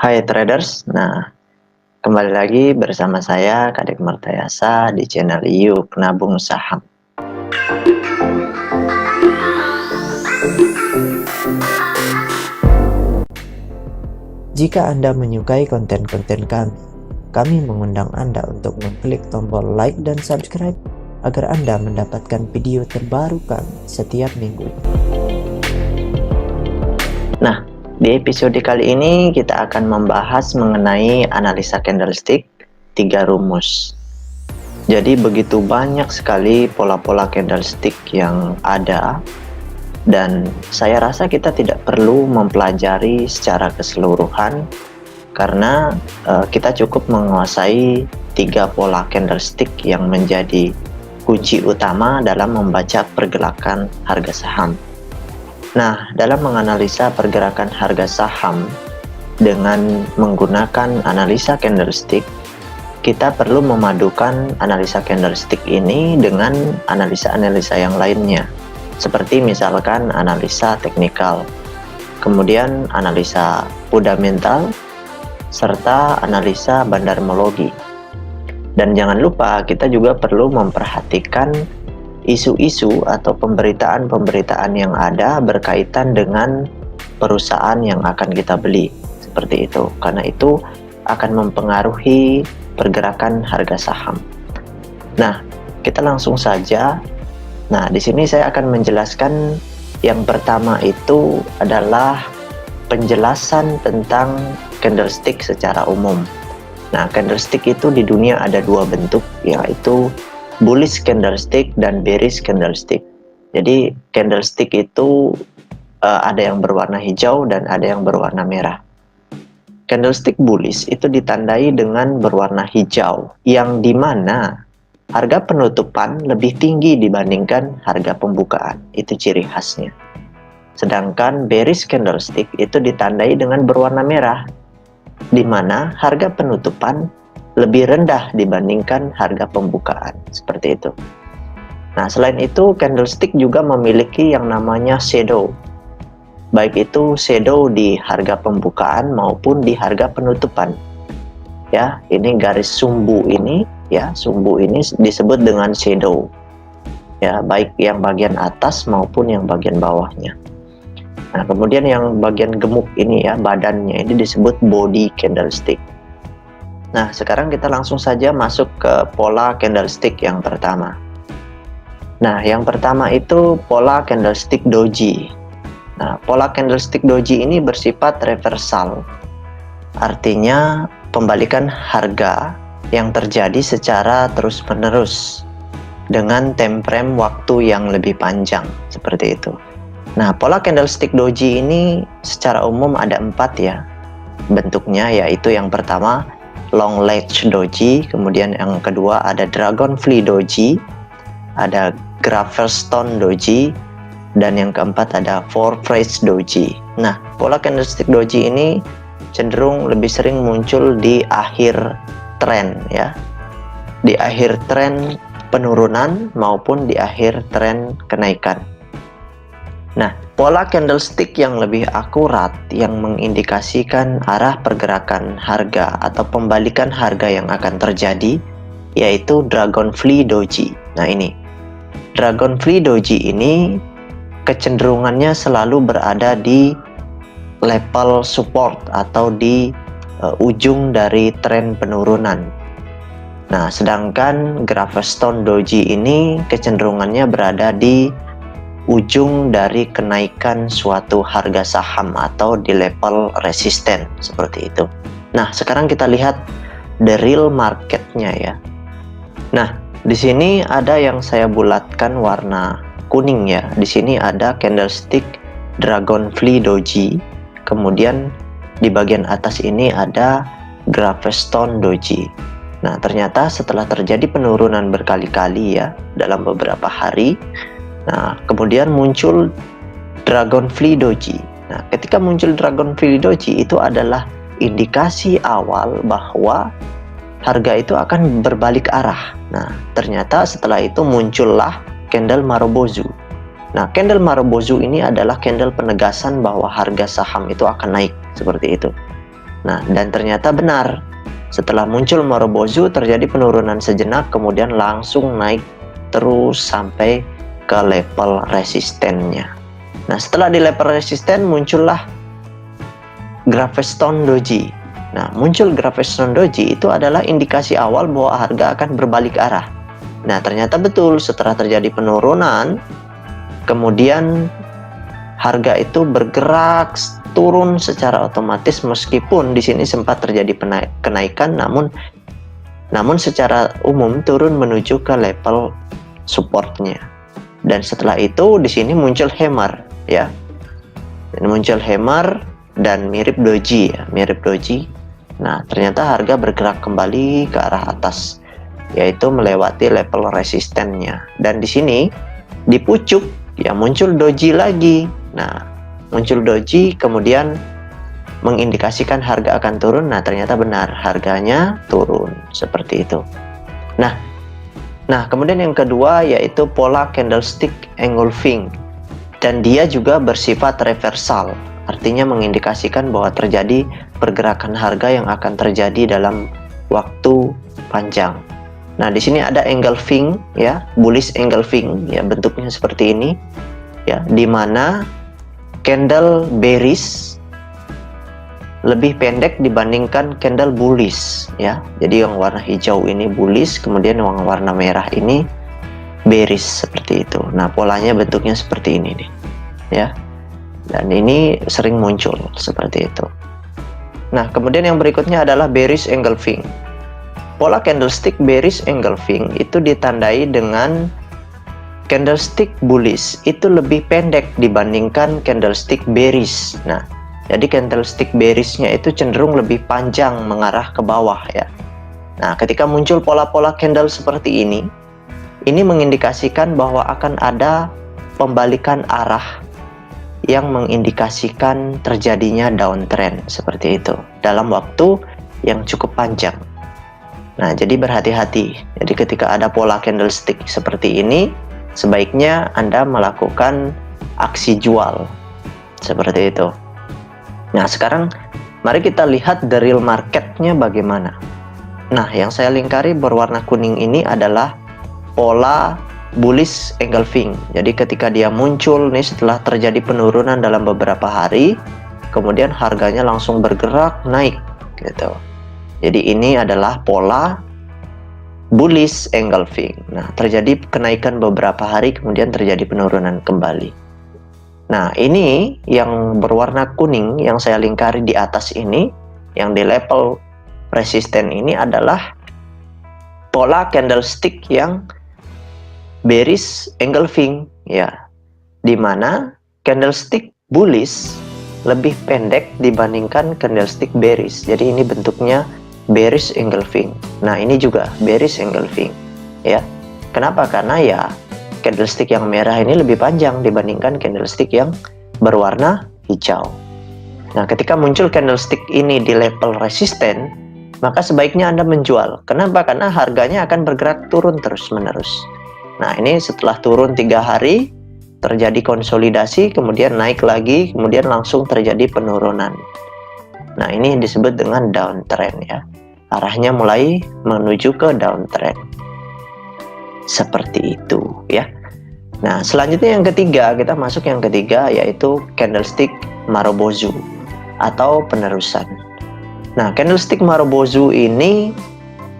Hai traders, kembali lagi bersama saya Kadek Martayasa di channel Yuk Nabung Saham. Jika Anda menyukai konten-konten kami mengundang Anda untuk mengklik tombol like dan subscribe agar Anda mendapatkan video terbaru kami setiap minggu. Nah, di episode kali ini kita akan membahas mengenai analisa candlestick 3 rumus. Jadi begitu banyak sekali pola-pola candlestick yang ada, dan saya rasa kita tidak perlu mempelajari secara keseluruhan karena kita cukup menguasai 3 pola candlestick yang menjadi kunci utama dalam membaca pergerakan harga saham. Nah, dalam menganalisa pergerakan harga saham dengan menggunakan analisa candlestick, kita perlu memadukan analisa candlestick ini dengan analisa-analisa yang lainnya, seperti misalkan analisa teknikal, kemudian analisa fundamental, serta analisa bandarmologi. Dan jangan lupa kita juga perlu memperhatikan isu-isu atau pemberitaan-pemberitaan yang ada berkaitan dengan perusahaan yang akan kita beli, seperti itu. Karena itu akan mempengaruhi pergerakan harga saham. Nah, kita langsung saja. Nah, di sini saya akan menjelaskan yang pertama itu adalah penjelasan tentang candlestick secara umum. Nah, candlestick itu di dunia ada 2 bentuk, yaitu bullish candlestick dan bearish candlestick. Jadi candlestick itu ada yang berwarna hijau dan ada yang berwarna merah. Candlestick bullish itu ditandai dengan berwarna hijau, yang dimana harga penutupan lebih tinggi dibandingkan harga pembukaan. Itu ciri khasnya. Sedangkan bearish candlestick itu ditandai dengan berwarna merah, di mana harga penutupan lebih rendah dibandingkan harga pembukaan, seperti itu. Nah, selain itu candlestick juga memiliki yang namanya shadow, baik itu shadow di harga pembukaan maupun di harga penutupan. Ya, ini garis sumbu ini, ya, sumbu ini disebut dengan shadow. Ya, baik yang bagian atas maupun yang bagian bawahnya. Nah, kemudian yang bagian gemuk ini ya, badannya ini disebut body candlestick. Nah, sekarang kita langsung saja masuk ke pola candlestick yang pertama. Nah, yang pertama itu pola candlestick doji. Nah, pola candlestick doji ini bersifat reversal. Artinya pembalikan harga yang terjadi secara terus-menerus dengan time frame waktu yang lebih panjang, seperti itu. Nah, pola candlestick doji ini secara umum ada 4 ya bentuknya, yaitu yang pertama long ledge doji, kemudian yang kedua ada dragonfly doji, ada gravelstone doji, dan yang keempat ada four phrase doji. Nah, pola candlestick doji ini cenderung lebih sering muncul di akhir tren ya, di akhir tren penurunan maupun di akhir tren kenaikan. Nah, pola candlestick yang lebih akurat yang mengindikasikan arah pergerakan harga atau pembalikan harga yang akan terjadi yaitu dragonfly doji. Nah, ini dragonfly doji ini kecenderungannya selalu berada di level support atau di ujung dari tren penurunan. Nah, sedangkan gravelstone doji ini kecenderungannya berada di ujung dari kenaikan suatu harga saham atau di level resisten, seperti itu. Nah, sekarang kita lihat the real marketnya ya. Nah, di sini ada yang saya bulatkan warna kuning ya. Di sini ada candlestick dragonfly doji, kemudian di bagian atas ini ada gravelstone doji. Nah, ternyata setelah terjadi penurunan berkali-kali ya dalam beberapa hari, nah, kemudian muncul dragonfly doji. Nah, ketika muncul dragonfly doji itu adalah indikasi awal bahwa harga itu akan berbalik arah. Nah, ternyata setelah itu muncullah candle Marubozu. Nah, candle Marubozu ini adalah candle penegasan bahwa harga saham itu akan naik, seperti itu. Nah, dan ternyata benar. Setelah muncul Marubozu terjadi penurunan sejenak, kemudian langsung naik terus sampai ke level resistennya. Nah, setelah di level resisten muncullah Gravestone Doji. Nah, muncul Gravestone Doji itu adalah indikasi awal bahwa harga akan berbalik arah. Nah, ternyata betul setelah terjadi penurunan, kemudian harga itu bergerak turun secara otomatis, meskipun di sini sempat terjadi kenaikan, namun secara umum turun menuju ke level supportnya. Dan setelah itu di sini muncul hammer ya. Dan muncul hammer dan mirip doji ya, mirip doji. Nah, ternyata harga bergerak kembali ke arah atas, yaitu melewati level resistennya. Dan di sini di pucuk ya muncul doji lagi. Nah, muncul doji kemudian mengindikasikan harga akan turun. Nah, ternyata benar, harganya turun seperti itu. Nah, kemudian yang kedua yaitu pola candlestick engulfing, dan dia juga bersifat reversal, artinya mengindikasikan bahwa terjadi pergerakan harga yang akan terjadi dalam waktu panjang. Nah, di sini ada engulfing ya, bullish engulfing ya, bentuknya seperti ini ya, di mana candle bearish lebih pendek dibandingkan candle bullish ya. Jadi yang warna hijau ini bullish, kemudian yang warna merah ini bearish seperti itu. Nah, polanya bentuknya seperti ini nih ya. Dan ini sering muncul seperti itu. Nah, kemudian yang berikutnya adalah bearish engulfing. Pola candlestick bearish engulfing itu ditandai dengan candlestick bullish itu lebih pendek dibandingkan candlestick bearish. Nah, jadi candlestick bearishnya itu cenderung lebih panjang mengarah ke bawah ya. Nah, ketika muncul pola-pola candle seperti ini mengindikasikan bahwa akan ada pembalikan arah yang mengindikasikan terjadinya downtrend seperti itu dalam waktu yang cukup panjang. Nah, jadi berhati-hati. Jadi ketika ada pola candlestick seperti ini, sebaiknya Anda melakukan aksi jual seperti itu. Nah, sekarang mari kita lihat the real marketnya bagaimana. Nah, yang saya lingkari berwarna kuning ini adalah pola bullish engulfing. Jadi ketika dia muncul nih setelah terjadi penurunan dalam beberapa hari, kemudian harganya langsung bergerak naik gitu. Jadi ini adalah pola bullish engulfing. Nah, terjadi kenaikan beberapa hari kemudian terjadi penurunan kembali. Nah, ini yang berwarna kuning yang saya lingkari di atas ini, yang di level resisten ini adalah pola candlestick yang bearish engulfing ya, di mana candlestick bullish lebih pendek dibandingkan candlestick bearish. Jadi ini bentuknya bearish engulfing. Nah, ini juga bearish engulfing ya. Kenapa? Karena ya candlestick yang merah ini lebih panjang dibandingkan candlestick yang berwarna hijau. Nah, ketika muncul candlestick ini di level resisten, maka sebaiknya Anda menjual. Kenapa? Karena harganya akan bergerak turun terus-menerus. Nah, ini setelah turun 3 hari, terjadi konsolidasi, kemudian naik lagi, kemudian langsung terjadi penurunan. Nah, ini disebut dengan downtrend ya. Arahnya mulai menuju ke downtrend. Seperti itu ya. Nah, selanjutnya yang ketiga, kita masuk yang ketiga yaitu candlestick Marubozu atau penerusan. Nah, candlestick Marubozu ini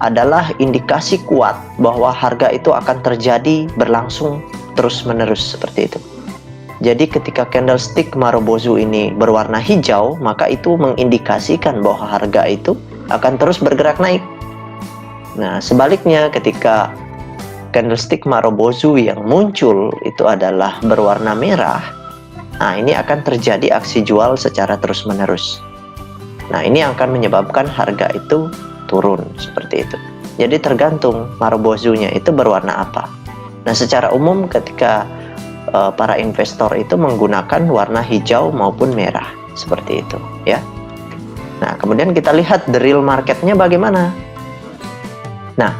adalah indikasi kuat bahwa harga itu akan terjadi berlangsung terus-menerus seperti itu. Jadi ketika candlestick Marubozu ini berwarna hijau, maka itu mengindikasikan bahwa harga itu akan terus bergerak naik. Nah, sebaliknya ketika candlestick Marubozu yang muncul itu adalah berwarna merah, nah ini akan terjadi aksi jual secara terus-menerus. Nah, ini akan menyebabkan harga itu turun seperti itu. Jadi tergantung Marubozunya itu berwarna apa. Nah, secara umum ketika para investor itu menggunakan warna hijau maupun merah seperti itu ya. Nah, kemudian kita lihat the real marketnya bagaimana. Nah,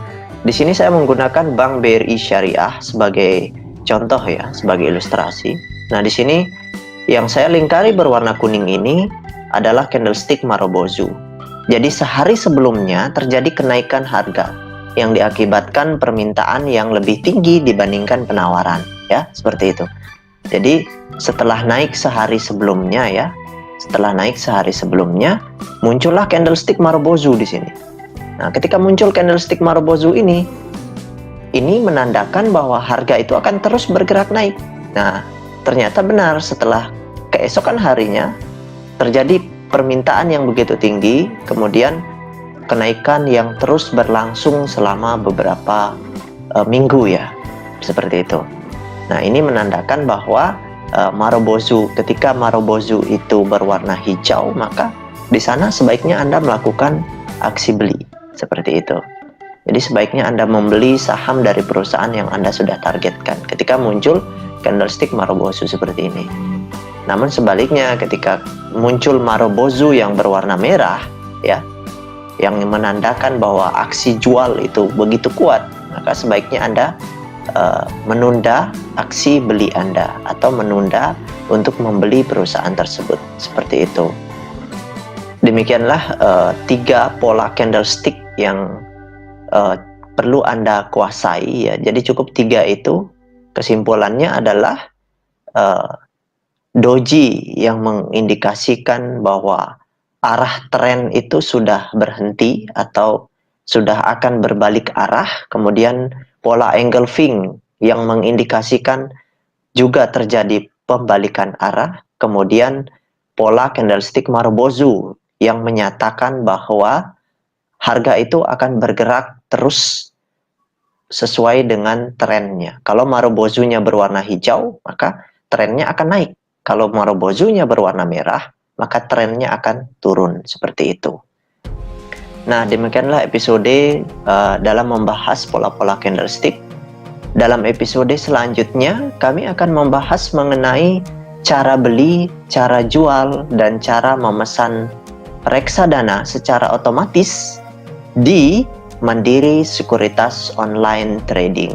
di sini saya menggunakan Bank BRI Syariah sebagai contoh ya, sebagai ilustrasi. Nah, di sini yang saya lingkari berwarna kuning ini adalah candlestick Marubozu. Jadi sehari sebelumnya terjadi kenaikan harga yang diakibatkan permintaan yang lebih tinggi dibandingkan penawaran, ya, seperti itu. Jadi setelah naik sehari sebelumnya, ya, muncullah candlestick Marubozu di sini. Nah, ketika muncul candlestick Marubozu ini menandakan bahwa harga itu akan terus bergerak naik. Nah, ternyata benar, setelah keesokan harinya terjadi permintaan yang begitu tinggi, kemudian kenaikan yang terus berlangsung selama beberapa minggu, ya, seperti itu. Nah, ini menandakan bahwa ketika Marubozu itu berwarna hijau, maka di sana sebaiknya Anda melakukan aksi beli, seperti itu. Jadi sebaiknya Anda membeli saham dari perusahaan yang Anda sudah targetkan ketika muncul candlestick Marubozu seperti ini. Namun sebaliknya, ketika muncul Marubozu yang berwarna merah, ya, yang menandakan bahwa aksi jual itu begitu kuat, maka sebaiknya Anda menunda aksi beli Anda atau menunda untuk membeli perusahaan tersebut, seperti itu. Demikianlah 3 pola candlestick yang perlu Anda kuasai, ya. Jadi cukup 3 itu. Kesimpulannya adalah doji yang mengindikasikan bahwa arah tren itu sudah berhenti atau sudah akan berbalik arah. Kemudian pola engulfing yang mengindikasikan juga terjadi pembalikan arah. Kemudian pola candlestick Marubozu yang menyatakan bahwa harga itu akan bergerak terus sesuai dengan trennya. Kalau Marubozunya berwarna hijau, maka trennya akan naik. Kalau Marubozunya berwarna merah, maka trennya akan turun, seperti itu. Nah, demikianlah episode dalam membahas pola-pola candlestick. Dalam episode selanjutnya, kami akan membahas mengenai cara beli, cara jual, dan cara memesan reksadana secara otomatis di Mandiri Sekuritas Online Trading.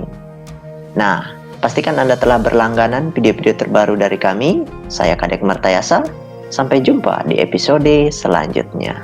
Nah, pastikan Anda telah berlangganan video-video terbaru dari kami. Saya Kadek Martayasa. Sampai jumpa di episode selanjutnya.